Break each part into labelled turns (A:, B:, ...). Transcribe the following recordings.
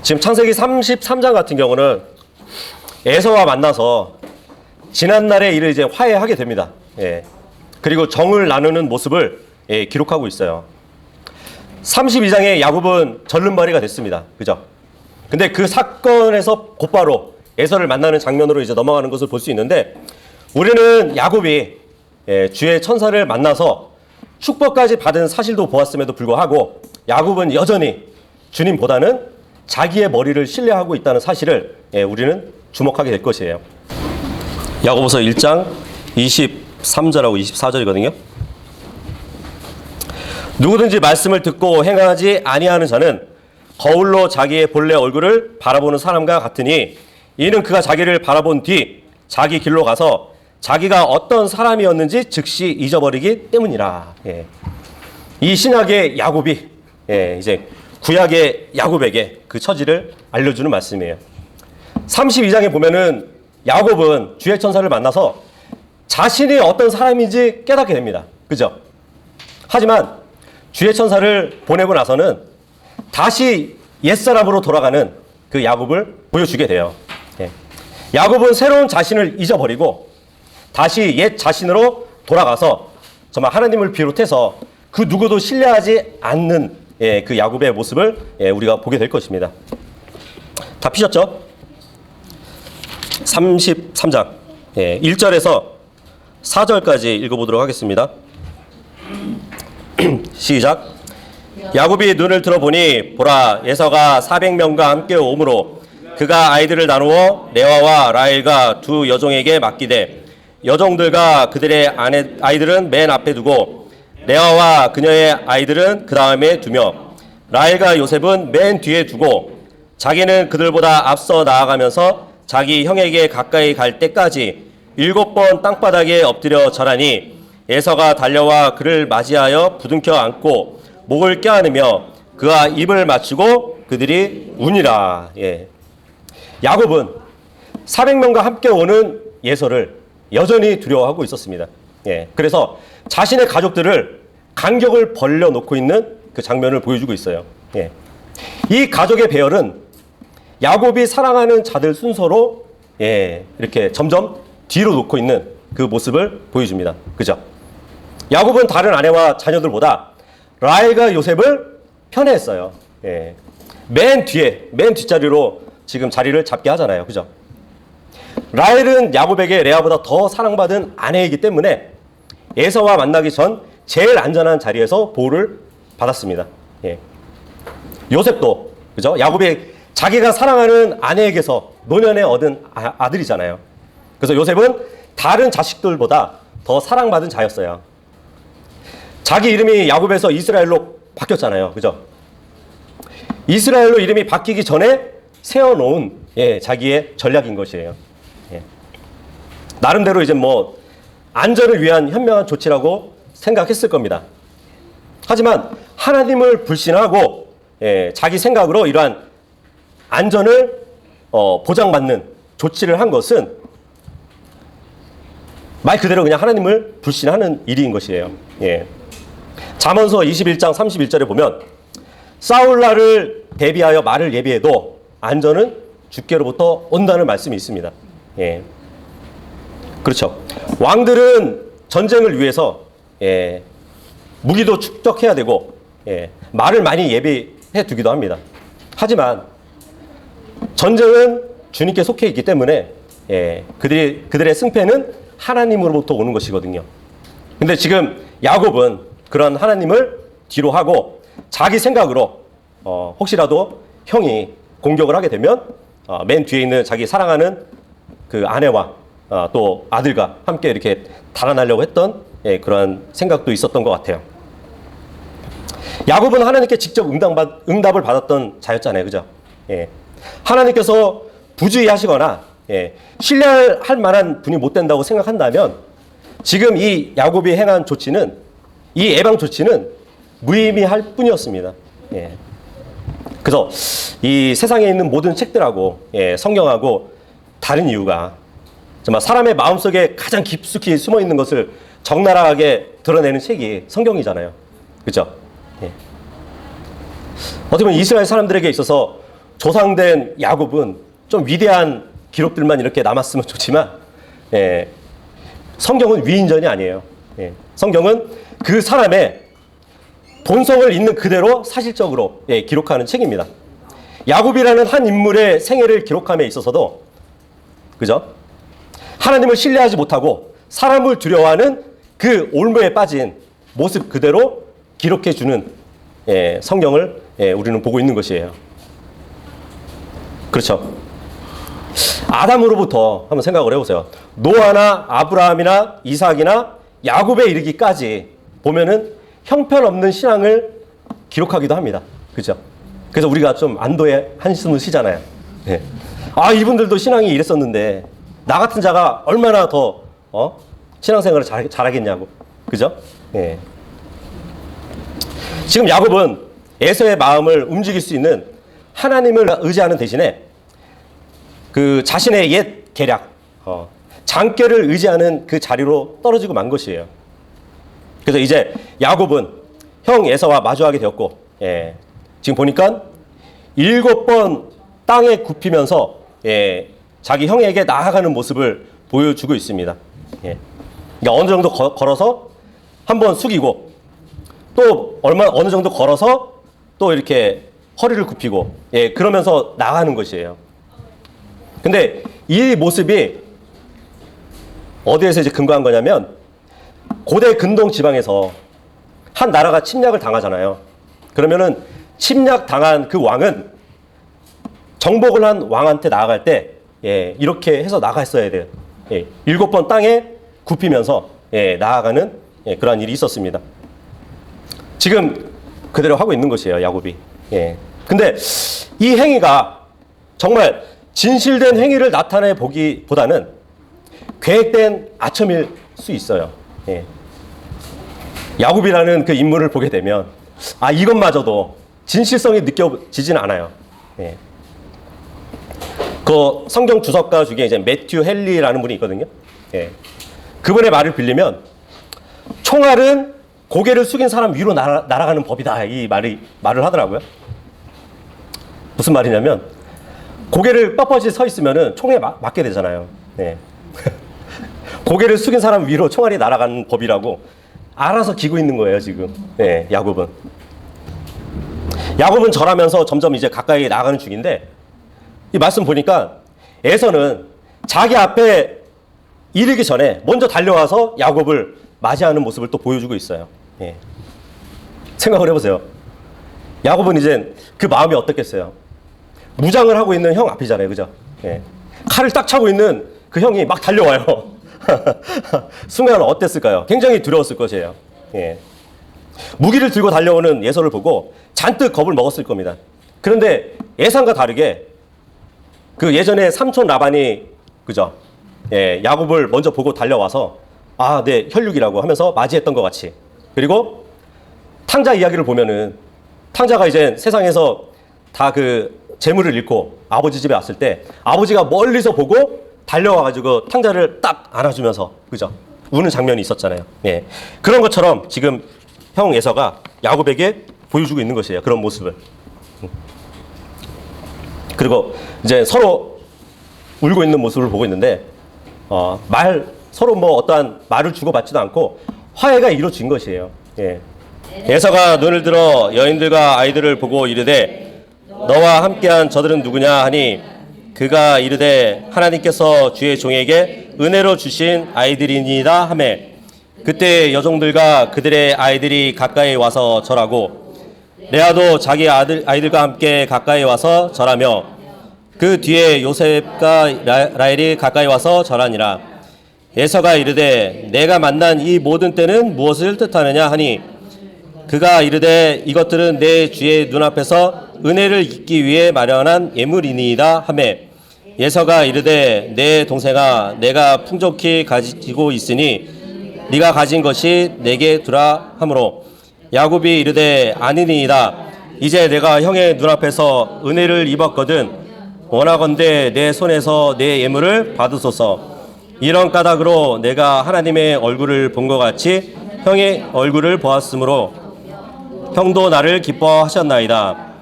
A: 지금 창세기 33장 같은 경우는 에서와 만나서 지난날의 일을 이제 화해하게 됩니다. 예. 그리고 정을 나누는 모습을 기록하고 있어요. 32장에 야곱은 절름발이가 됐습니다. 그죠? 근데 그 사건에서 곧바로 에서를 만나는 장면으로 이제 넘어가는 것을 볼 수 있는데, 우리는 야곱이 주의 천사를 만나서 축복까지 받은 사실도 보았음에도 불구하고 야곱은 여전히 주님보다는 자기의 머리를 신뢰하고 있다는 사실을 우리는 주목하게 될 것이에요. 야고보서 1장 23절하고 24절이거든요. 누구든지 말씀을 듣고 행하지 아니하는 자는 거울로 자기의 본래 얼굴을 바라보는 사람과 같으니, 이는 그가 자기를 바라본 뒤 자기 길로 가서 자기가 어떤 사람이었는지 즉시 잊어버리기 때문이라. 이 신약의 야곱이 이제 구약의 야곱에게 그 처지를 알려주는 말씀이에요. 32장에 보면은 야곱은 주의 천사를 만나서 자신이 어떤 사람인지 깨닫게 됩니다. 그죠? 하지만 주의 천사를 보내고 나서는 다시 옛사람으로 돌아가는 그 야곱을 보여주게 돼요. 야곱은 새로운 자신을 잊어버리고 다시 옛 자신으로 돌아가서 정말 하나님을 비롯해서 그 누구도 신뢰하지 않는 그 야곱의 모습을 우리가 보게 될 것입니다. 다 피셨죠? 33장 1절에서 4절까지 읽어보도록 하겠습니다. 시작. 야곱이 눈을 들어보니 보라, 에서가 400명과 함께 오므로 그가 아이들을 나누어 레아와 라헬과 두 여종에게 맡기되, 여종들과 그들의 아이들은 맨 앞에 두고 레아와 그녀의 아이들은 그 다음에 두며 라헬과 요셉은 맨 뒤에 두고, 자기는 그들보다 앞서 나아가면서 자기 형에게 가까이 갈 때까지 7번 땅바닥에 엎드려 절하니, 에서가 달려와 그를 맞이하여 부둥켜 안고 목을 껴안으며 그와 입을 맞추고 그들이 우니라. 야곱은 400명과 함께 오는 에서를 여전히 두려워하고 있었습니다. 그래서 자신의 가족들을 간격을 벌려놓고 있는 그 장면을 보여주고 있어요. 이 가족의 배열은 야곱이 사랑하는 자들 순서로 이렇게 점점 뒤로 놓고 있는 그 모습을 보여줍니다. 그죠? 야곱은 다른 아내와 자녀들보다 라헬과 요셉을 편애했어요. 맨 뒤에, 맨 뒷자리로 지금 자리를 잡게 하잖아요. 그죠? 라헬은 야곱에게 레아보다 더 사랑받은 아내이기 때문에 에서와 만나기 전 제일 안전한 자리에서 보호를 받았습니다. 요셉도, 그죠? 야곱이 자기가 사랑하는 아내에게서 노년에 얻은 아들이잖아요. 그래서 요셉은 다른 자식들보다 더 사랑받은 자였어요. 자기 이름이 야곱에서 이스라엘로 바뀌었잖아요. 그죠? 이스라엘로 이름이 바뀌기 전에 세워놓은 자기의 전략인 것이에요. 나름대로 이제 뭐 안전을 위한 현명한 조치라고 생각했을 겁니다. 하지만 하나님을 불신하고 자기 생각으로 이러한 안전을 보장받는 조치를 한 것은 말 그대로 그냥 하나님을 불신하는 일인 것이에요. 잠언서 21장 31절에 보면 싸울날을 대비하여 말을 예비해도 안전은 주께로부터 온다는 말씀이 있습니다. 그렇죠. 왕들은 전쟁을 위해서 무기도 축적해야 되고 말을 많이 예비해 두기도 합니다. 하지만 전쟁은 주님께 속해 있기 때문에 그들의 승패는 하나님으로부터 오는 것이거든요. 근데 지금 야곱은 그런 하나님을 뒤로 하고 자기 생각으로 혹시라도 형이 공격을 하게 되면 맨 뒤에 있는 자기 사랑하는 그 아내와 또 아들과 함께 이렇게 달아나려고 했던 그런 생각도 있었던 것 같아요. 야곱은 하나님께 직접 응답을 받았던 자였잖아요. 그죠? 하나님께서 부주의하시거나 신뢰할 만한 분이 못 된다고 생각한다면 지금 이 야곱이 행한 조치는, 이 예방 조치는 무의미할 뿐이었습니다. 그래서 이 세상에 있는 모든 책들하고 성경하고 다른 이유가 정말 사람의 마음속에 가장 깊숙이 숨어 있는 것을 적나라하게 드러내는 책이 성경이잖아요. 그렇죠? 어떻게 보면 이스라엘 사람들에게 있어서 조상된 야곱은 좀 위대한 기록들만 이렇게 남았으면 좋지만, 성경은 위인전이 아니에요. 성경은 그 사람의 본성을 있는 그대로 사실적으로 기록하는 책입니다. 야곱이라는 한 인물의 생애를 기록함에 있어서도, 그죠? 하나님을 신뢰하지 못하고 사람을 두려워하는 그 올무에 빠진 모습 그대로 기록해주는 성경을 우리는 보고 있는 것이에요. 그렇죠? 아담으로부터 한번 생각을 해보세요. 노아나 아브라함이나 이삭이나 야곱에 이르기까지 보면은 형편없는 신앙을 기록하기도 합니다. 그죠? 그래서 우리가 좀 안도의 한숨을 쉬잖아요. 아, 이분들도 신앙이 이랬었는데 나 같은 자가 얼마나 더 신앙생활을 잘하겠냐고. 그죠? 지금 야곱은 에서의 마음을 움직일 수 있는 하나님을 의지하는 대신에 그 자신의 옛 계략, 장께를 의지하는 그 자리로 떨어지고 만 것이에요. 그래서 이제 야곱은 형 에서와 마주하게 되었고, 지금 보니까 7번 땅에 굽히면서 자기 형에게 나아가는 모습을 보여주고 있습니다. 그러니까 어느 정도 걸어서 한번 숙이고 또 어느 정도 걸어서 또 이렇게 허리를 굽히고 그러면서 나가는 것이에요. 근데 이 모습이 어디에서 이제 근거한 거냐면 고대 근동 지방에서 한 나라가 침략을 당하잖아요. 그러면은 침략 당한 그 왕은 정복을 한 왕한테 나아갈 때 이렇게 해서 나갔어야 돼요. 7번 땅에 굽히면서 나아가는 그러한 일이 있었습니다. 지금 그대로 하고 있는 것이에요, 야곱이. 근데 이 행위가 정말 진실된 행위를 나타내 보기보다는 계획된 아첨일 수 있어요. 야곱이라는 그 인물을 보게 되면 이것마저도 진실성이 느껴지진 않아요. 그 성경 주석가 중에 이제 매튜 헨리라는 분이 있거든요. 그분의 말을 빌리면 총알은 고개를 숙인 사람 위로 날아가는 법이다, 이 말을 하더라고요. 무슨 말이냐면 고개를 뻣뻣이 서 있으면은 총에 맞게 되잖아요. 고개를 숙인 사람 위로 총알이 날아가는 법이라고 알아서 기고 있는 거예요, 지금. 야곱은. 야곱은 절하면서 점점 이제 가까이 나가는 중인데, 이 말씀 보니까 에서는 자기 앞에 이르기 전에 먼저 달려와서 야곱을 맞이하는 모습을 또 보여주고 있어요. 생각을 해보세요. 야곱은 이제 그 마음이 어떻겠어요? 무장을 하고 있는 형 앞이잖아요, 그죠? 칼을 딱 차고 있는 그 형이 막 달려와요. 순간 어땠을까요? 굉장히 두려웠을 것이에요. 무기를 들고 달려오는 에서를 보고 잔뜩 겁을 먹었을 겁니다. 그런데 예상과 다르게 그 예전에 삼촌 라반이, 그죠? 야곱을 먼저 보고 달려와서 네, 혈육이라고 하면서 맞이했던 것 같이. 그리고 탕자 이야기를 보면은 탕자가 이제 세상에서 다 그 재물을 잃고 아버지 집에 왔을 때 아버지가 멀리서 보고 달려와가지고 탕자를 딱 안아주면서, 그죠? 우는 장면이 있었잖아요. 그런 것처럼 지금 형 에서가 야곱에게 보여주고 있는 것이에요. 그런 모습을. 그리고 이제 서로 울고 있는 모습을 보고 있는데, 서로 뭐 어떠한 말을 주고받지도 않고 화해가 이루어진 것이에요. 에서가 눈을 들어 여인들과 아이들을 보고 이르되 너와 함께한 저들은 누구냐 하니 그가 이르되 하나님께서 주의 종에게 은혜로 주신 아이들이니이다 하매 그때 여종들과 그들의 아이들이 가까이 와서 절하고 레아도 자기 아이들과 함께 가까이 와서 절하며 그 뒤에 요셉과 라헬이 가까이 와서 절하니라. 에서가 이르되 내가 만난 이 모든 때는 무엇을 뜻하느냐 하니 그가 이르되 이것들은 내 주의 눈앞에서 은혜를 잊기 위해 마련한 예물이니이다 하매 에서가 이르되 내 동생아 내가 풍족히 가지고 있으니 네가 가진 것이 내게 두라 하므로 야곱이 이르되 아니니이다. 이제 내가 형의 눈앞에서 은혜를 입었거든 원하건대 내 손에서 내 예물을 받으소서. 이런 까닭으로 내가 하나님의 얼굴을 본 것 같이 형의 얼굴을 보았으므로 형도 나를 기뻐하셨나이다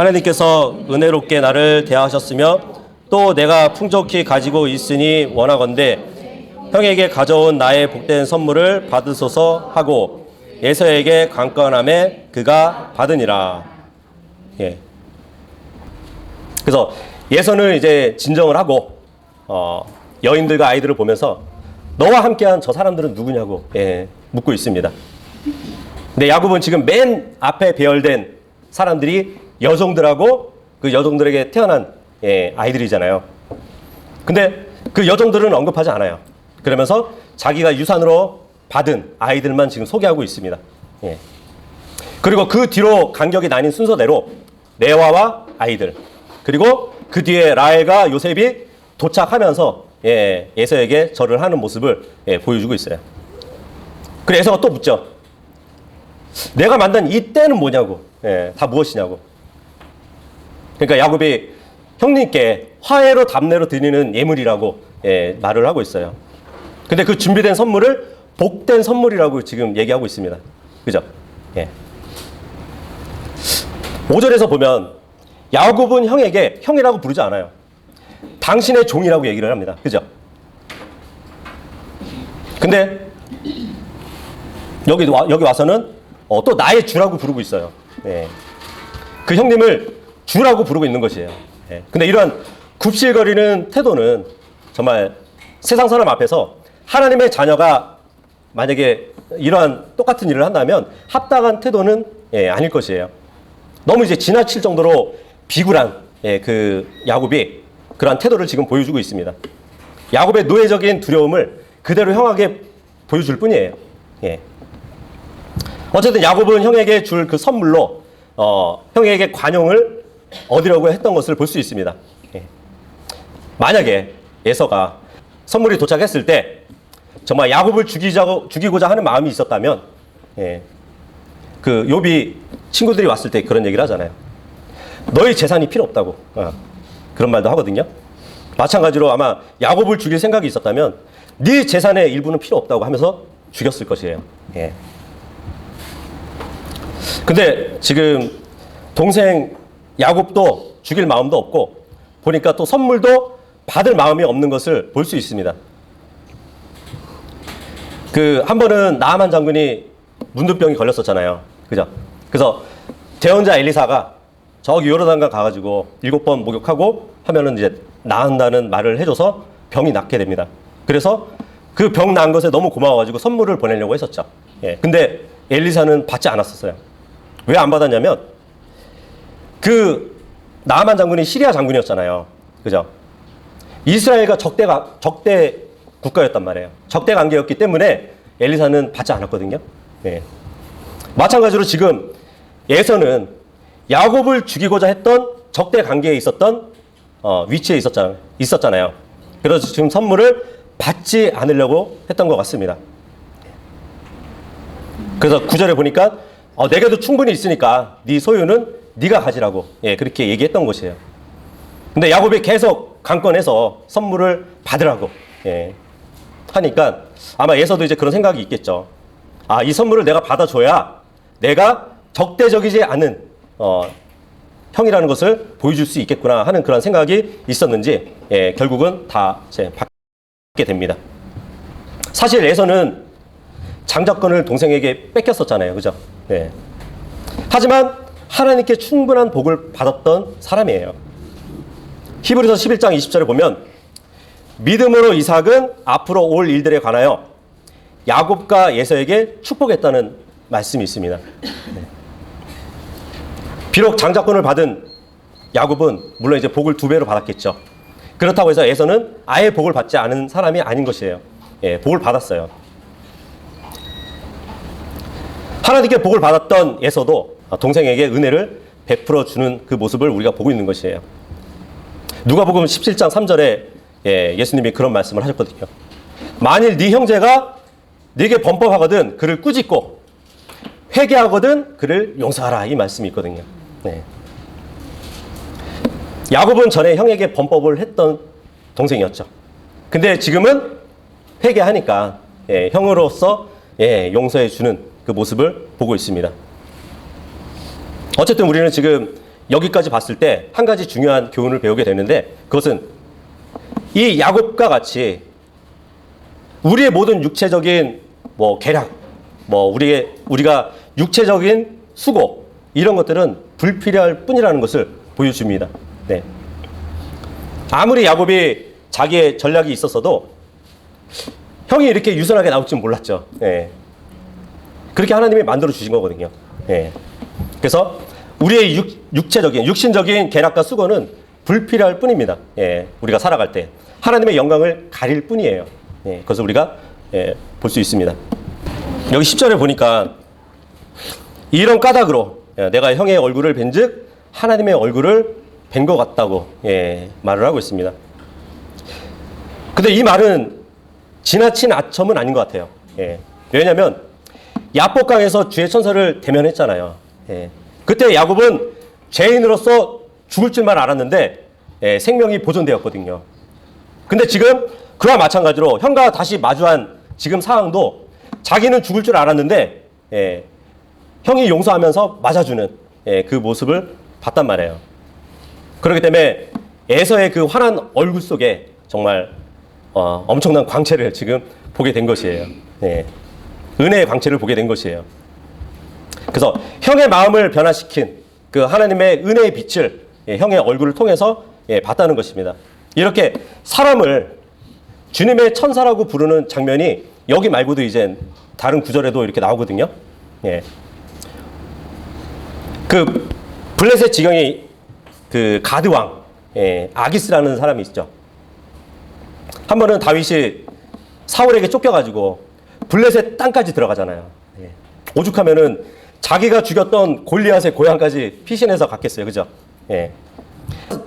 A: 하나님께서 은혜롭게 나를 대하셨으며 또 내가 풍족히 가지고 있으니 원하건대 형에게 가져온 나의 복된 선물을 받으소서 하고 에서에게 강권함에 그가 받으니라. 예. 그래서 예서는 이제 진정을 하고 여인들과 아이들을 보면서 너와 함께한 저 사람들은 누구냐고 묻고 있습니다. 근데 야곱은 지금 맨 앞에 배열된 사람들이 여종들하고 그 여종들에게 태어난 아이들이잖아요. 근데 그 여종들은 언급하지 않아요. 그러면서 자기가 유산으로 받은 아이들만 지금 소개하고 있습니다. 그리고 그 뒤로 간격이 나뉜 순서대로 레와와 아이들, 그리고 그 뒤에 라헬과 요셉이 도착하면서 에서에게 절을 하는 모습을 보여주고 있어요. 그래서 에서가 또 묻죠. 내가 만든 이 때는 뭐냐고, 다 무엇이냐고. 그러니까 야곱이 형님께 화해로 답례로 드리는 예물이라고 말을 하고 있어요. 근데 그 준비된 선물을 복된 선물이라고 지금 얘기하고 있습니다. 그죠? 5절에서 보면 야곱은 형에게 형이라고 부르지 않아요. 당신의 종이라고 얘기를 합니다. 그죠? 근데 여기 와서는 또 나의 주라고 부르고 있어요. 그 형님을 주라고 부르고 있는 것이에요. 근데 이러한 굽실거리는 태도는 정말 세상 사람 앞에서 하나님의 자녀가 만약에 이러한 똑같은 일을 한다면 합당한 태도는 아닐 것이에요. 너무 이제 지나칠 정도로 비굴한 그 야곱이 그러한 태도를 지금 보여주고 있습니다. 야곱의 노예적인 두려움을 그대로 형에게 보여줄 뿐이에요. 어쨌든 야곱은 형에게 줄 그 선물로 형에게 관용을 얻으려고 했던 것을 볼 수 있습니다. 만약에 에서가 선물이 도착했을 때 정말 야곱을 죽이고자 하는 마음이 있었다면 그 욥이 친구들이 왔을 때 그런 얘기를 하잖아요. 너희 재산이 필요 없다고 그런 말도 하거든요. 마찬가지로 아마 야곱을 죽일 생각이 있었다면 네 재산의 일부는 필요 없다고 하면서 죽였을 것이에요. 근데 지금 동생 야곱도 죽일 마음도 없고 보니까 또 선물도 받을 마음이 없는 것을 볼 수 있습니다. 그 한 번은 나아만 장군이 문둥병이 걸렸었잖아요. 그죠? 그래서 제언자 엘리사가 저기 요르단강 가가지고 7번 목욕하고 하면은 이제 나은다는 말을 해줘서 병이 낫게 됩니다. 그래서 그 병 나은 것에 너무 고마워가지고 선물을 보내려고 했었죠. 근데 엘리사는 받지 않았었어요. 왜 안 받았냐면 그 나아만 장군이 시리아 장군이었잖아요. 그죠? 이스라엘과 적대 국가였단 말이에요. 적대 관계였기 때문에 엘리사는 받지 않았거든요. 마찬가지로 지금 에서는 야곱을 죽이고자 했던 적대 관계에 있었던 위치에 있었잖아요. 그래서 지금 선물을 받지 않으려고 했던 것 같습니다. 그래서 9절에 보니까 내게도 충분히 있으니까 네 소유는 네가 가지라고 그렇게 얘기했던 것이에요. 근데 야곱이 계속 강권해서 선물을 받으라고 하니까 아마 에서도 이제 그런 생각이 있겠죠. 이 선물을 내가 받아줘야 내가 적대적이지 않은 형이라는 것을 보여줄 수 있겠구나 하는 그런 생각이 있었는지 결국은 다 받게 됩니다. 사실 에서는 장자권을 동생에게 뺏겼었잖아요. 그죠? 하지만 하나님께 충분한 복을 받았던 사람이에요. 히브리서 11장 20절에 보면 믿음으로 이삭은 앞으로 올 일들에 관하여 야곱과 에서에게 축복했다는 말씀이 있습니다. 비록 장자권을 받은 야곱은 물론 이제 복을 2배로 받았겠죠. 그렇다고 해서 에서는 아예 복을 받지 않은 사람이 아닌 것이에요. 복을 받았어요. 하나님께 복을 받았던 에서도 동생에게 은혜를 베풀어 주는 그 모습을 우리가 보고 있는 것이에요. 누가복음 17장 3절에 예수님이 그런 말씀을 하셨거든요. 만일 네 형제가 네게 범법하거든 그를 꾸짖고 회개하거든 그를 용서하라, 이 말씀이 있거든요. 야곱은 전에 형에게 범법을 했던 동생이었죠. 근데 지금은 회개하니까 형으로서 용서해 주는 그 모습을 보고 있습니다. 어쨌든 우리는 지금 여기까지 봤을 때 한 가지 중요한 교훈을 배우게 되는데, 그것은 이 야곱과 같이 우리의 모든 육체적인 뭐 계략, 뭐 우리가 육체적인 수고, 이런 것들은 불필요할 뿐이라는 것을 보여줍니다. 네. 아무리 야곱이 자기의 전략이 있었어도 형이 이렇게 유순하게 나올 줄 몰랐죠. 네. 그렇게 하나님이 만들어 주신 거거든요. 네. 그래서 우리의 육신적인 계략과 수고는 불필요할 뿐입니다. 예. 우리가 살아갈 때 하나님의 영광을 가릴 뿐이에요. 예. 그것을 우리가 볼 수 있습니다. 여기 10절에 보니까 이런 까닭으로 내가 형의 얼굴을 뵌즉 하나님의 얼굴을 뵌 것 같다고 말을 하고 있습니다. 근데 이 말은 지나친 아첨은 아닌 것 같아요. 왜냐하면 야복강에서 주의 천사를 대면했잖아요. 그때 야곱은 죄인으로서 죽을 줄만 알았는데 생명이 보존되었거든요. 근데 지금 그와 마찬가지로 형과 다시 마주한 지금 상황도 자기는 죽을 줄 알았는데 형이 용서하면서 맞아주는 그 모습을 봤단 말이에요. 그렇기 때문에 에서의 그 환한 얼굴 속에 정말 엄청난 광채를 지금 보게 된 것이에요. 은혜의 광채를 보게 된 것이에요. 그래서 형의 마음을 변화시킨 그 하나님의 은혜의 빛을 형의 얼굴을 통해서 봤다는 것입니다. 이렇게 사람을 주님의 천사라고 부르는 장면이 여기 말고도 이제 다른 구절에도 이렇게 나오거든요. 그 블레셋 지경의 그 가드 왕 아기스라는 사람이 있죠. 한 번은 다윗이 사울에게 쫓겨가지고 블레셋 땅까지 들어가잖아요. 오죽하면은 자기가 죽였던 골리앗의 고향까지 피신해서 갔겠어요, 그죠?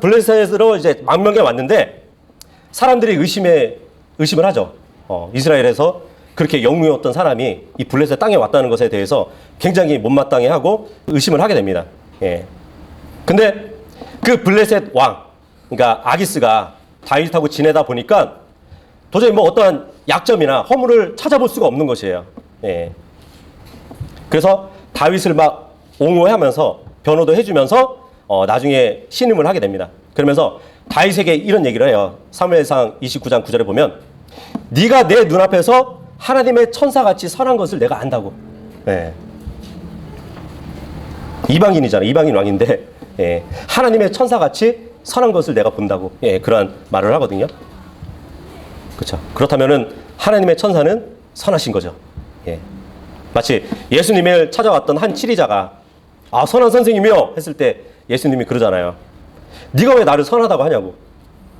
A: 블레셋으로 이제 망명에 왔는데 사람들이 의심을 하죠. 이스라엘에서 그렇게 영웅이었던 사람이 이 블레셋 땅에 왔다는 것에 대해서 굉장히 못마땅해하고 의심을 하게 됩니다. 근데 그 블레셋 왕, 그러니까 아기스가 다윗하고 지내다 보니까 도저히 뭐 어떠한 약점이나 허물을 찾아볼 수가 없는 것이에요. 그래서 다윗을 막 옹호하면서 변호도 해주면서 나중에 신임을 하게 됩니다. 그러면서 다윗에게 이런 얘기를 해요. 사무엘상 29장 9절에 보면 네가 내 눈앞에서 하나님의 천사같이 선한 것을 내가 안다고. 이방인이잖아. 이방인 왕인데 하나님의 천사같이 선한 것을 내가 본다고 그러한 말을 하거든요. 그렇죠. 그렇다면은 하나님의 천사는 선하신 거죠. 마치 예수님을 찾아왔던 한 치리자가 선한 선생님이요 했을 때 예수님이 그러잖아요. 네가 왜 나를 선하다고 하냐고.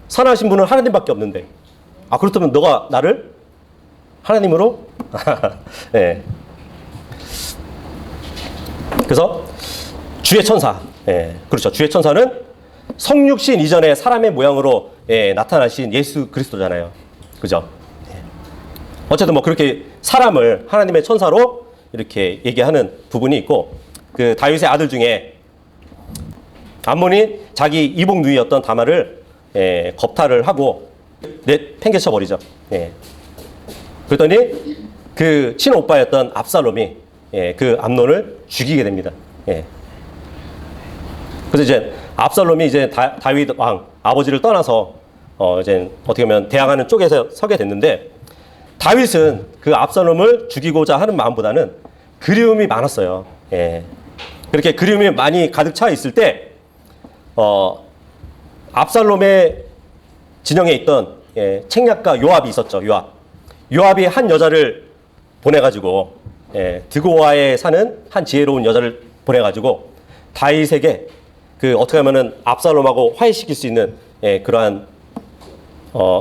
A: 선하신 분은 하나님밖에 없는데. 그렇다면 너가 나를 하나님으로? 그래서 주의 천사. 그렇죠. 주의 천사는 성육신 이전에 사람의 모양으로 나타나신 예수 그리스도잖아요. 그죠? 어쨌든 뭐 그렇게 사람을 하나님의 천사로 이렇게 얘기하는 부분이 있고, 그 다윗의 아들 중에 암몬이 자기 이복 누이였던 다말을 겁탈을 하고 팽개쳐 버리죠. 그랬더니 그 친오빠였던 압살롬이 그 암논을 죽이게 됩니다. 그래서 이제 압살롬이 이제 다윗 왕 아버지를 떠나서 이제 어떻게 보면 대항하는 쪽에서 서게 됐는데, 다윗은 그 압살롬을 죽이고자 하는 마음보다는 그리움이 많았어요. 그렇게 그리움이 많이 가득 차 있을 때 압살롬의 진영에 있던 책략가 요압이 있었죠. 요압이 한 여자를 보내가지고 드고아에 사는 한 지혜로운 여자를 보내가지고 다윗에게 그 어떻게 하면은 압살롬하고 화해시킬 수 있는 그러한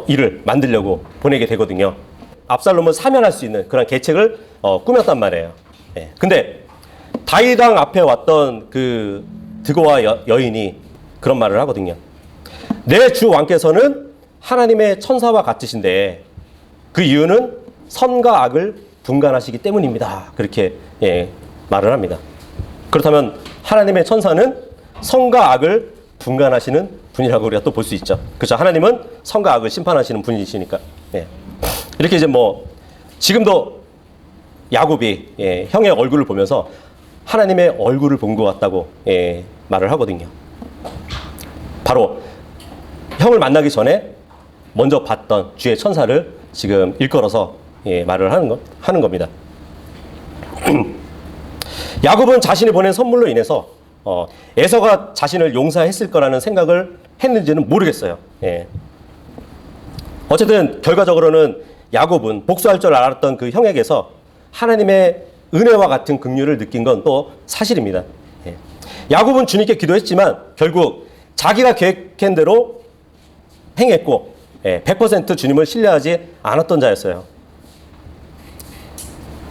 A: 일을 만들려고 보내게 되거든요. 압살롬을 사면할 수 있는 그런 계책을 꾸몄단 말이에요. 근데 다윗 왕 앞에 왔던 그 드고아 여인이 그런 말을 하거든요. 내 주 왕께서는 하나님의 천사와 같으신데 그 이유는 선과 악을 분간하시기 때문입니다. 그렇게 말을 합니다. 그렇다면 하나님의 천사는 선과 악을 분간하시는 분이라고 우리가 또 볼 수 있죠. 그렇죠. 하나님은 선과 악을 심판하시는 분이시니까. 이렇게 이제 뭐 지금도 야곱이 형의 얼굴을 보면서 하나님의 얼굴을 본 것 같다고 말을 하거든요. 바로 형을 만나기 전에 먼저 봤던 주의 천사를 지금 일컬어서 말을 하는 겁니다. 야곱은 자신이 보낸 선물로 인해서 에서가 자신을 용서했을 거라는 생각을 했는지는 모르겠어요. 어쨌든 결과적으로는 야곱은 복수할 줄 알았던 그 형에게서 하나님의 은혜와 같은 긍휼을 느낀 건 또 사실입니다. 야곱은 주님께 기도했지만 결국 자기가 계획한 대로 행했고 100% 주님을 신뢰하지 않았던 자였어요.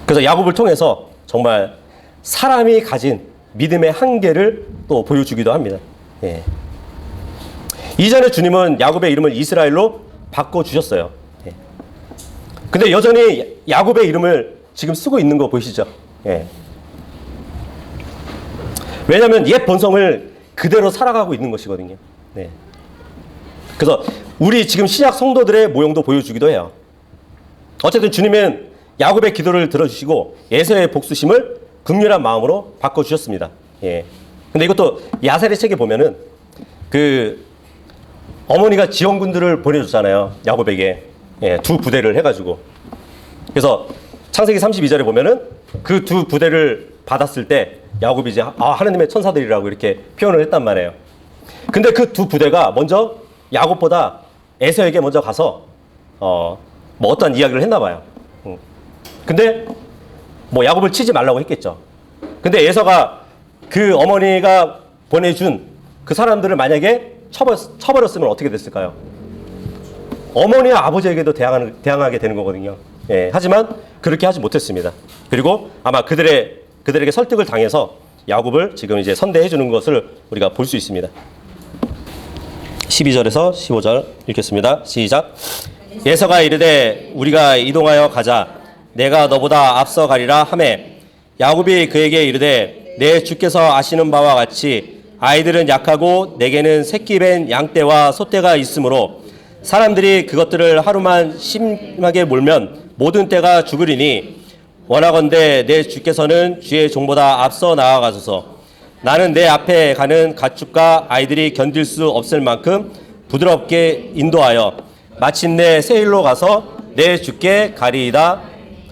A: 그래서 야곱을 통해서 정말 사람이 가진 믿음의 한계를 또 보여주기도 합니다. 이전에 주님은 야곱의 이름을 이스라엘로 바꿔주셨어요. 근데 여전히 야곱의 이름을 지금 쓰고 있는 거 보이시죠? 왜냐하면 옛 본성을 그대로 살아가고 있는 것이거든요. 그래서 우리 지금 신약 성도들의 모형도 보여주기도 해요. 어쨌든 주님은 야곱의 기도를 들어주시고 에서의 복수심을 긍휼한 마음으로 바꿔주셨습니다. 근데 이것도 야살의 책에 보면은 그 어머니가 지원군들을 보내줬잖아요. 야곱에게. 두 부대를 해가지고. 그래서 창세기 32절에 보면은 그 두 부대를 받았을 때 야곱이 이제 하나님의 천사들이라고 이렇게 표현을 했단 말이에요. 근데 그 두 부대가 먼저 야곱보다 에서에게 먼저 가서 뭐 어떤 이야기를 했나 봐요. 근데 뭐 야곱을 치지 말라고 했겠죠. 근데 에서가 그 어머니가 보내준 그 사람들을 만약에 쳐버렸으면 어떻게 됐을까요? 어머니와 아버지에게도 대항하게 되는 거거든요. 하지만 그렇게 하지 못했습니다. 그리고 아마 그들에게 설득을 당해서 야곱을 지금 이제 선대해 주는 것을 우리가 볼 수 있습니다. 12절에서 15절 읽겠습니다. 시작. 에서가 이르되 우리가 이동하여 가자. 내가 너보다 앞서 가리라 하매 야곱이 그에게 이르되 내 주께서 아시는 바와 같이 아이들은 약하고 내게는 새끼 밴 양떼와 소떼가 있으므로 사람들이 그것들을 하루만 심하게 몰면 모든 떼가 죽으리니 원하건대 내 주께서는 주의 종보다 앞서 나아가소서. 나는 내 앞에 가는 가축과 아이들이 견딜 수 없을 만큼 부드럽게 인도하여 마침내 세일로 가서 내 주께 가리이다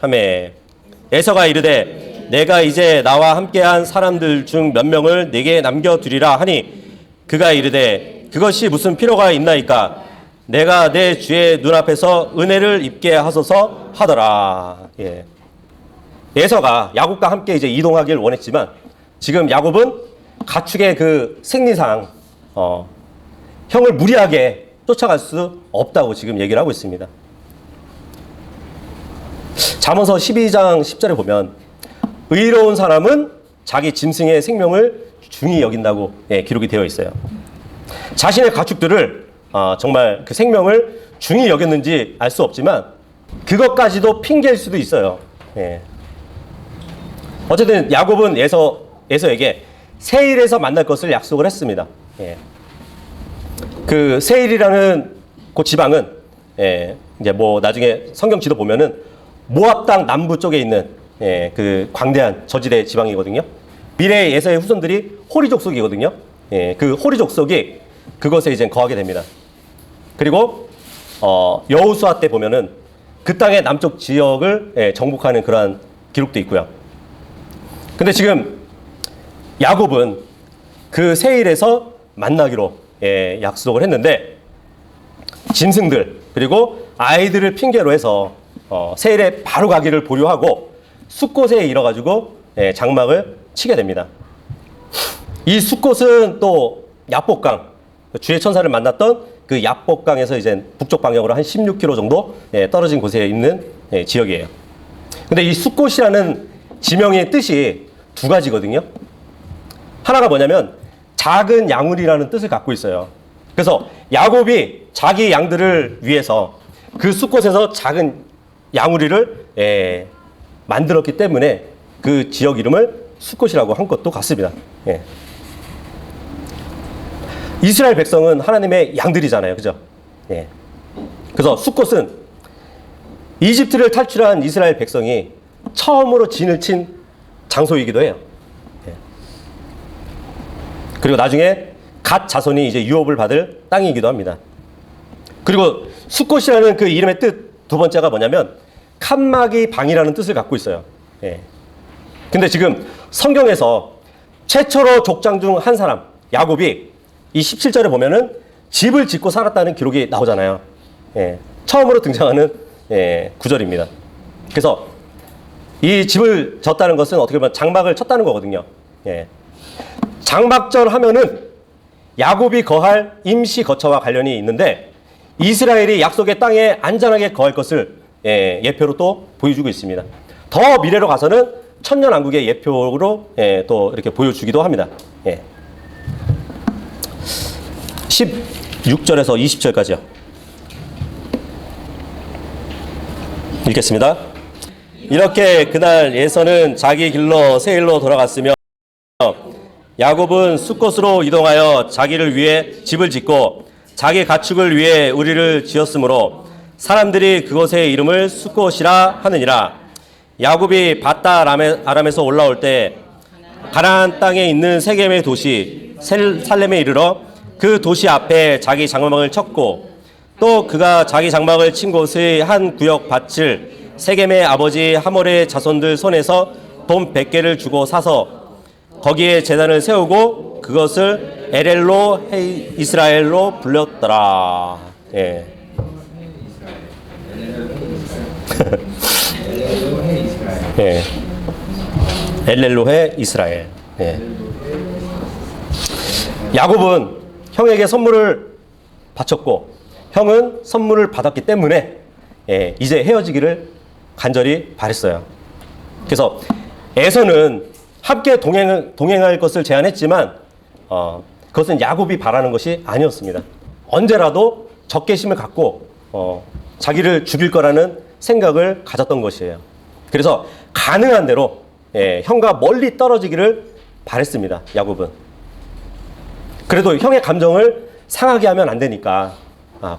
A: 하매 에서가 이르되 내가 이제 나와 함께한 사람들 중 몇 명을 내게 남겨두리라 하니 그가 이르되 그것이 무슨 필요가 있나이까 내가 내 주의 눈앞에서 은혜를 입게 하소서 하더라. 에서가 야곱과 함께 이제 이동하길 원했지만 지금 야곱은 가축의 그 생리상 형을 무리하게 쫓아갈 수 없다고 지금 얘기를 하고 있습니다. 잠언서 12장 10절에 보면 의로운 사람은 자기 짐승의 생명을 중히 여긴다고 기록이 되어 있어요. 자신의 가축들을 정말 그 생명을 중히 여겼는지 알 수 없지만 그것까지도 핑계일 수도 있어요. 어쨌든 야곱은 에서에게 세일에서 만날 것을 약속을 했습니다. 그 세일이라는 그 지방은 이제 뭐 나중에 성경 지도 보면은 모압 땅 남부 쪽에 있는 그 광대한 저지대 지방이거든요. 미래의 에서의 후손들이 호리 족속이거든요. 그 호리 족속이 그것에 이제 거하게 됩니다. 그리고 여호수아 때 보면은 그 땅의 남쪽 지역을 정복하는 그러한 기록도 있고요. 근데 지금 야곱은 그 세일에서 만나기로 약속을 했는데 짐승들 그리고 아이들을 핑계로 해서 세일에 바로 가기를 보류하고 숫곳에 이뤄가지고 장막을 치게 됩니다. 이 숫곳은 또 야복강 주의 천사를 만났던 그 야복강에서 이제 북쪽 방향으로 한 16km 정도 떨어진 곳에 있는 지역이에요. 근데 이 숫곳이라는 지명의 뜻이 두 가지거든요. 하나가 뭐냐면 작은 양울이라는 뜻을 갖고 있어요. 그래서 야곱이 자기 양들을 위해서 그 숫곳에서 작은 양우리를 만들었기 때문에 그 지역 이름을 숫곳이라고 한 것도 같습니다. 이스라엘 백성은 하나님의 양들이잖아요. 그죠? 그래서 숫곳은 이집트를 탈출한 이스라엘 백성이 처음으로 진을 친 장소이기도 해요. 그리고 나중에 갓 자손이 이제 유업을 받을 땅이기도 합니다. 그리고 숫곳이라는 그 이름의 뜻 두 번째가 뭐냐면 칸막이 방이라는 뜻을 갖고 있어요. 예. 근데 지금 성경에서 최초로 족장 중 한 사람 야곱이 이 17절에 보면은 집을 짓고 살았다는 기록이 나오잖아요. 예. 처음으로 등장하는 구절입니다. 그래서 이 집을 졌다는 것은 어떻게 보면 장막을 쳤다는 거거든요. 예. 장막절 하면은 야곱이 거할 임시 거처와 관련이 있는데 이스라엘이 약속의 땅에 안전하게 거할 것을 예표로 또 보여주고 있습니다. 더 미래로 가서는 천년왕국의 예표로 또 이렇게 보여주기도 합니다. 16절에서 20절까지요. 읽겠습니다. 이렇게 그날 에서는 자기 길로 세일로 돌아갔으며 야곱은 숫곳으로 이동하여 자기를 위해 집을 짓고 자기 가축을 위해 우리를 지었으므로 사람들이 그곳의 이름을 숫곳이라 하느니라. 야곱이 밧다 아람에서 올라올 때 가나안 땅에 있는 세겜의 도시 살렘에 이르러 그 도시 앞에 자기 장막을 쳤고 또 그가 자기 장막을 친 곳의 한 구역 밭을 세겜의 아버지 하몰의 자손들 손에서 돈 100개를 주고 사서 거기에 제단을 세우고 그것을 엘엘로 이스라엘로 불렀더라. 예. 예. 엘렐로헤 이스라엘. 예. 야곱은 형에게 선물을 바쳤고 형은 선물을 받았기 때문에 이제 헤어지기를 간절히 바랬어요. 그래서 에서는 함께 동행할 것을 제안했지만 그것은 야곱이 바라는 것이 아니었습니다. 언제라도 적개심을 갖고 자기를 죽일 거라는 생각을 가졌던 것이에요. 그래서 가능한 대로 형과 멀리 떨어지기를 바랬습니다. 야곱은. 그래도 형의 감정을 상하게 하면 안 되니까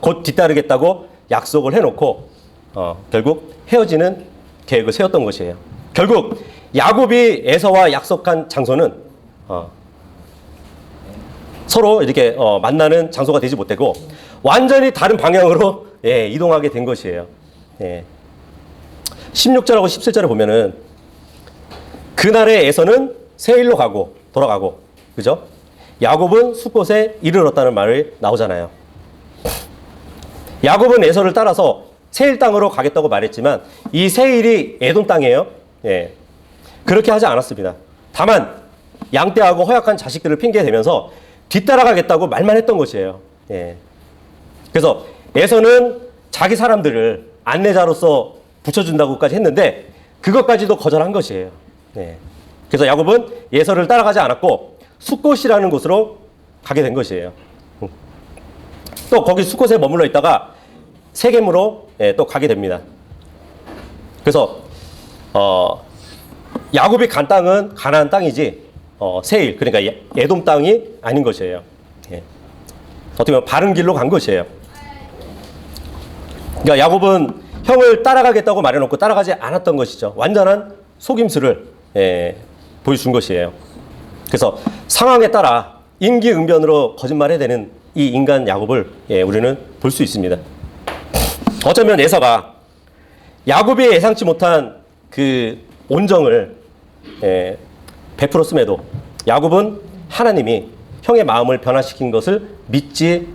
A: 곧 뒤따르겠다고 약속을 해놓고 결국 헤어지는 계획을 세웠던 것이에요. 결국 야곱이 에서와 약속한 장소는 서로 이렇게 만나는 장소가 되지 못되고 완전히 다른 방향으로 이동하게 된 것이에요. 16절하고 17절에 보면은 그날의 에서는 세일로 가고 돌아가고 그죠? 야곱은 숫곳에 이르렀다는 말이 나오잖아요. 야곱은 에서를 따라서 세일 땅으로 가겠다고 말했지만 이 세일이 에돔 땅이에요. 그렇게 하지 않았습니다. 다만 양떼하고 허약한 자식들을 핑계대면서 뒤따라가겠다고 말만 했던 것이에요. 그래서 에서는 자기 사람들을 안내자로서 붙여준다고까지 했는데 그것까지도 거절한 것이에요. 그래서 야곱은 에서를 따라가지 않았고 숫곳이라는 곳으로 가게 된 것이에요. 또 거기 숫곳에 머물러 있다가 세겜으로 또 가게 됩니다. 그래서 야곱이 간 땅은 가나안 땅이지 세일 그러니까 에돔 땅이 아닌 것이에요. 어떻게 보면 바른 길로 간 것이에요. 그러니까 야곱은 형을 따라가겠다고 말해놓고 따라가지 않았던 것이죠. 완전한 속임수를 보여준 것이에요. 그래서 상황에 따라 임기응변으로 거짓말해야 되는 이 인간 야곱을 우리는 볼 수 있습니다. 어쩌면 에서가 야곱이 예상치 못한 그 온정을 베풀었음에도 야곱은 하나님이 형의 마음을 변화시킨 것을 믿지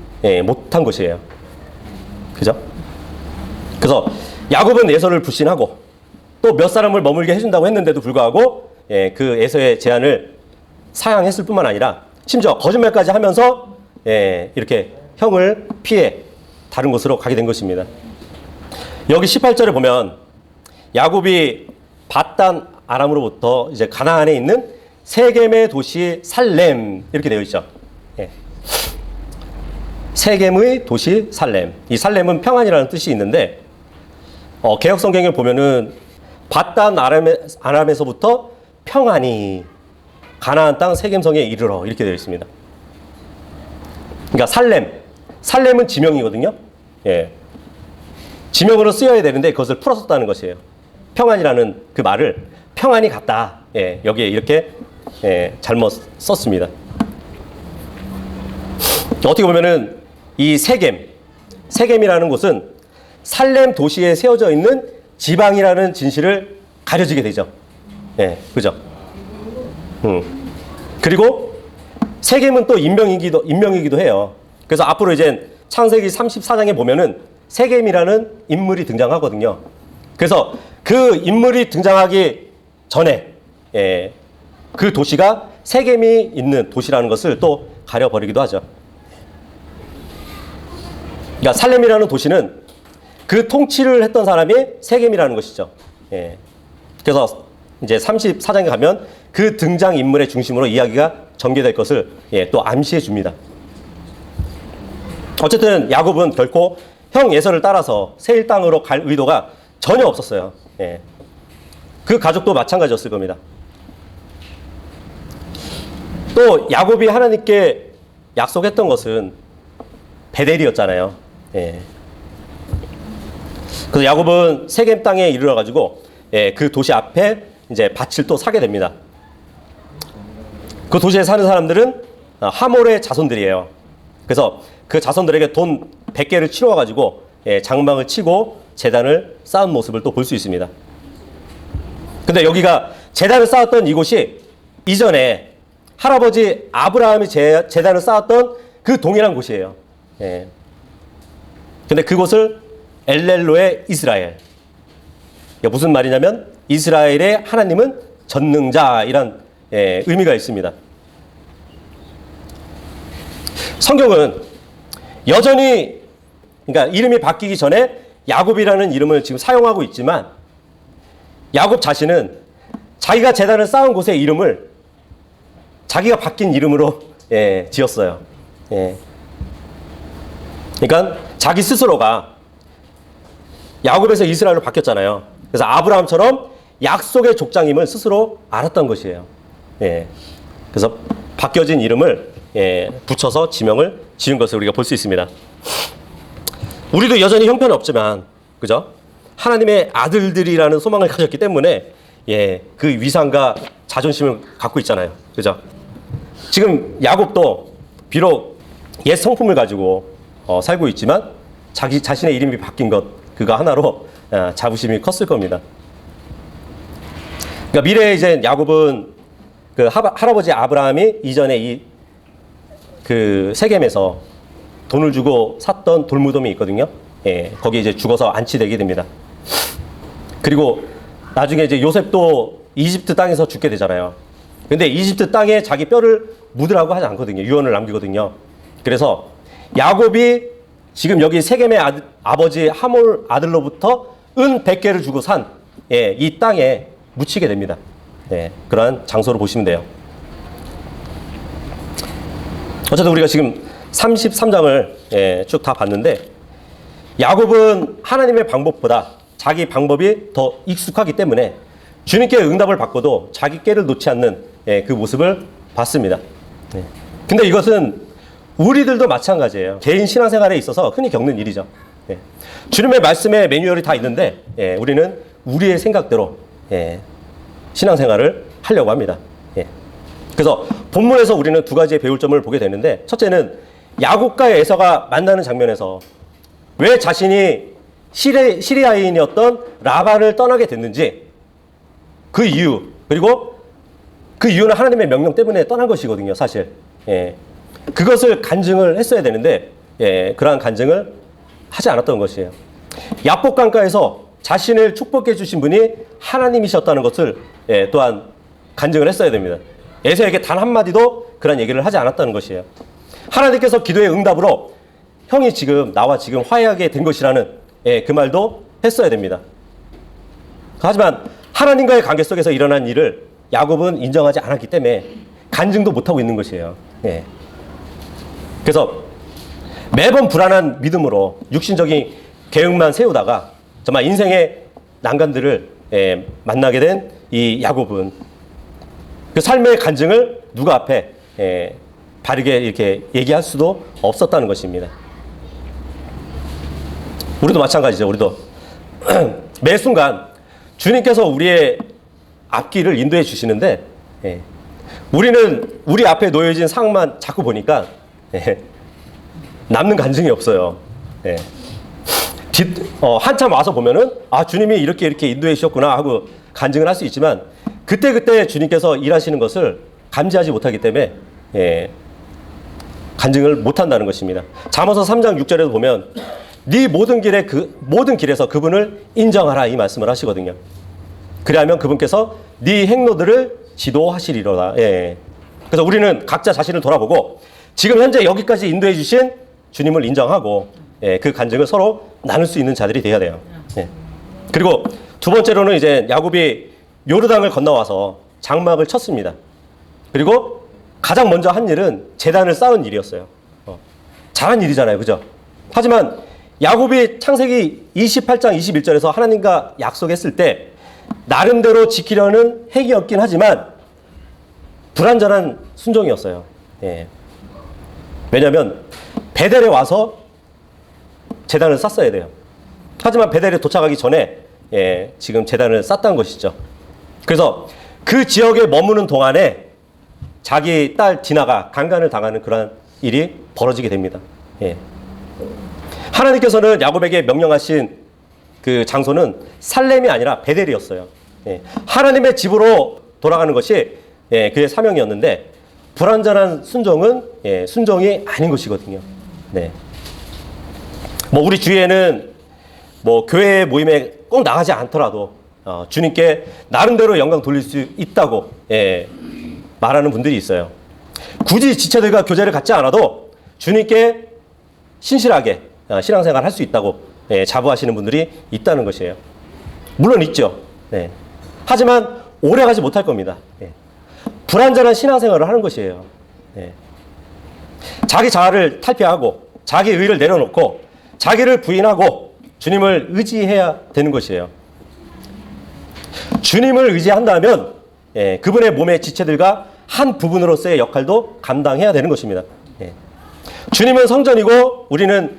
A: 못한 것이에요. 그죠? 그래서 야곱은 에서를 불신하고 또 몇 사람을 머물게 해준다고 했는데도 불구하고 그 에서의 제안을 사양했을 뿐만 아니라 심지어 거짓말까지 하면서 이렇게 형을 피해 다른 곳으로 가게 된 것입니다. 여기 18절에 보면 야곱이 밧단 아람으로부터 이제 가나안에 있는 세겜의 도시 살렘 이렇게 되어 있죠. 세겜의 도시 살렘. 이 살렘은 평안이라는 뜻이 있는데 개역 성경에 보면은 밧단 아람에서부터 평안이 가나안 땅 세겜성에 이르러 이렇게 되어 있습니다. 그러니까 살렘은 지명이거든요. 지명으로 쓰여야 되는데 그것을 풀어섰다는 것이에요. 평안이라는 그 말을 평안이 같다. 여기에 이렇게 잘못 썼습니다. 어떻게 보면은 이 세겜이라는 곳은 살렘 도시에 세워져 있는 지방이라는 진실을 가려지게 되죠. 예, 그죠? 그리고 세겜은 또 인명이기도 해요. 그래서 앞으로 이제 창세기 34장에 보면은 세겜이라는 인물이 등장하거든요. 그래서 그 인물이 등장하기 전에 그 도시가 세겜이 있는 도시라는 것을 또 가려버리기도 하죠. 그러니까 살렘이라는 도시는 그 통치를 했던 사람이 세겜이라는 것이죠. 그래서 이제 34장에 가면 그 등장인물의 중심으로 이야기가 전개될 것을 또 암시해 줍니다. 어쨌든 야곱은 결코 형 에서를 따라서 세일 땅으로 갈 의도가 전혀 없었어요. 그 가족도 마찬가지였을 겁니다. 또 야곱이 하나님께 약속했던 것은 베델이었잖아요. 그래서 야곱은 세겜 땅에 이르러 가지고 그 도시 앞에 이제 밭을 또 사게 됩니다. 그 도시에 사는 사람들은 하몰의 자손들이에요. 그래서 그 자손들에게 돈 100개를 치러 가지고 장막을 치고 제단을 쌓은 모습을 또 볼 수 있습니다. 근데 여기가 제단을 쌓았던 이곳이 이전에 할아버지 아브라함이 제단을 쌓았던 그 동일한 곳이에요. 근데 그곳을 엘렐로의 이스라엘. 무슨 말이냐면 이스라엘의 하나님은 전능자이란 의미가 있습니다. 성경은 여전히 그러니까 이름이 바뀌기 전에 야곱이라는 이름을 지금 사용하고 있지만 야곱 자신은 자기가 제단을 쌓은 곳의 이름을 자기가 바뀐 이름으로 지었어요. 그러니까 자기 스스로가 야곱에서 이스라엘로 바뀌었잖아요. 그래서 아브라함처럼 약속의 족장임을 스스로 알았던 것이에요. 그래서 바뀌어진 이름을 붙여서 지명을 지은 것을 우리가 볼 수 있습니다. 우리도 여전히 형편은 없지만, 그죠? 하나님의 아들들이라는 소망을 가졌기 때문에, 그 위상과 자존심을 갖고 있잖아요. 그죠? 지금 야곱도 비록 옛 성품을 가지고 살고 있지만, 자기 자신의 이름이 바뀐 것, 그거 하나로 자부심이 컸을 겁니다. 그러니까 미래에 이제 야곱은 그 할아버지 아브라함이 이전에 그 세겜에서 돈을 주고 샀던 돌무덤이 있거든요. 거기에 이제 죽어서 안치되게 됩니다. 그리고 나중에 이제 요셉도 이집트 땅에서 죽게 되잖아요. 근데 이집트 땅에 자기 뼈를 묻으라고 하지 않거든요. 유언을 남기거든요. 그래서 야곱이 지금 여기 세겜의 아버지 하몰 아들로부터 은 100개를 주고 산 이 땅에 묻히게 됩니다. 그러한 장소로 보시면 돼요. 어쨌든 우리가 지금 33장을 쭉 다 봤는데 야곱은 하나님의 방법보다 자기 방법이 더 익숙하기 때문에 주님께 응답을 받고도 자기 꾀를 놓지 않는 그 모습을 봤습니다. 근데 이것은 우리들도 마찬가지예요. 개인 신앙생활에 있어서 흔히 겪는 일이죠. 주님의 말씀에 매뉴얼이 다 있는데 우리는 우리의 생각대로 신앙생활을 하려고 합니다. 그래서 본문에서 우리는 두 가지의 배울 점을 보게 되는데, 첫째는 야곱과 에서가 만나는 장면에서 왜 자신이 시리아인이었던 라반을 떠나게 됐는지 그 이유, 그리고 그 이유는 하나님의 명령 때문에 떠난 것이거든요, 사실. 그것을 간증을 했어야 되는데 그러한 간증을 하지 않았던 것이에요. 야복강가에서 자신을 축복해 주신 분이 하나님이셨다는 것을 또한 간증을 했어야 됩니다. 에서에게 단 한마디도 그런 얘기를 하지 않았다는 것이에요. 하나님께서 기도의 응답으로 형이 지금 나와 지금 화해하게 된 것이라는 그 말도 했어야 됩니다. 하지만 하나님과의 관계 속에서 일어난 일을 야곱은 인정하지 않았기 때문에 간증도 못하고 있는 것이에요. 그래서 매번 불안한 믿음으로 육신적인 계획만 세우다가 정말 인생의 난간들을 만나게 된 이 야곱은 그 삶의 간증을 누가 앞에 바르게 이렇게 얘기할 수도 없었다는 것입니다. 우리도 마찬가지죠. 우리도 매 순간 주님께서 우리의 앞길을 인도해 주시는데 우리는 우리 앞에 놓여진 상황만 자꾸 보니까 남는 간증이 없어요. 예. 한참 와서 보면은 아 주님이 이렇게 인도해 주셨구나 하고 간증을 할 수 있지만 그때 주님께서 일하시는 것을 감지하지 못하기 때문에 간증을 못한다는 것입니다. 잠언서 3장 6절에도 보면 네 모든 길에서 그분을 인정하라 이 말씀을 하시거든요. 그리하면 그분께서 네 행로들을 지도하시리로다. 그래서 우리는 각자 자신을 돌아보고 지금 현재 여기까지 인도해 주신 주님을 인정하고 그 간증을 서로 나눌 수 있는 자들이 되어야 돼요. 그리고 두 번째로는 이제 야곱이 요르단을 건너와서 장막을 쳤습니다. 그리고 가장 먼저 한 일은 제단을 쌓은 일이었어요. 잘한 일이잖아요. 그죠? 하지만 야곱이 창세기 28장 21절에서 하나님과 약속했을 때 나름대로 지키려는 행위였긴 하지만 불완전한 순종이었어요. 왜냐하면 베델에 와서 제단을 쌓았어야 돼요. 하지만 베델에 도착하기 전에 지금 제단을 쌓았다는 것이죠. 그래서 그 지역에 머무는 동안에 자기 딸 디나가 강간을 당하는 그런 일이 벌어지게 됩니다. 하나님께서는 야곱에게 명령하신 그 장소는 살렘이 아니라 베델이었어요. 하나님의 집으로 돌아가는 것이 그의 사명이었는데 불완전한 순종은 순종이 아닌 것이거든요. 뭐 우리 주위에는 뭐 교회 모임에 꼭 나가지 않더라도 주님께 나름대로 영광 돌릴 수 있다고 말하는 분들이 있어요. 굳이 지체들과 교제를 갖지 않아도 주님께 신실하게 신앙생활을 할 수 있다고 자부하시는 분들이 있다는 것이에요. 물론 있죠. 하지만 오래 가지 못할 겁니다. 불완전한 신앙생활을 하는 것이에요. 자기 자아를 탈피하고 자기 의를 내려놓고 자기를 부인하고 주님을 의지해야 되는 것이에요. 주님을 의지한다면 그분의 몸의 지체들과 한 부분으로서의 역할도 감당해야 되는 것입니다. 주님은 성전이고 우리는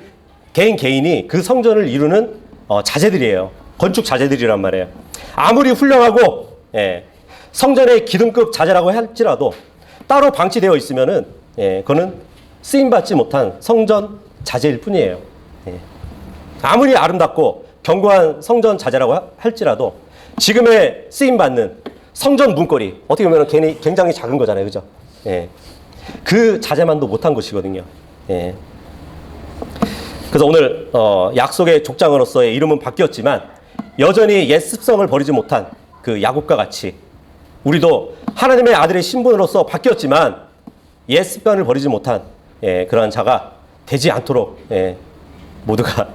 A: 개인이 그 성전을 이루는 자재들이에요. 건축 자재들이란 말이에요. 아무리 훌륭하고 성전의 기둥급 자재라고 할지라도 따로 방치되어 있으면은 그거는 쓰임받지 못한 성전 자재일 뿐이에요. 아무리 아름답고 견고한 성전 자재라고 할지라도 지금의 쓰임받는 성전 문거리 어떻게 보면 굉장히 작은 거잖아요. 그죠? 그 자재만도 못한 것이거든요. 그래서 오늘 약속의 족장으로서의 이름은 바뀌었지만 여전히 옛 습성을 버리지 못한 그 야곱과 같이 우리도 하나님의 아들의 신분으로서 바뀌었지만 옛 습관을 버리지 못한 그러한 자가 되지 않도록 모두가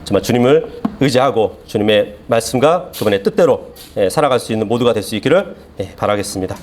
A: 정말 주님을 의지하고 주님의 말씀과 그분의 뜻대로 살아갈 수 있는 모두가 될 수 있기를 바라겠습니다.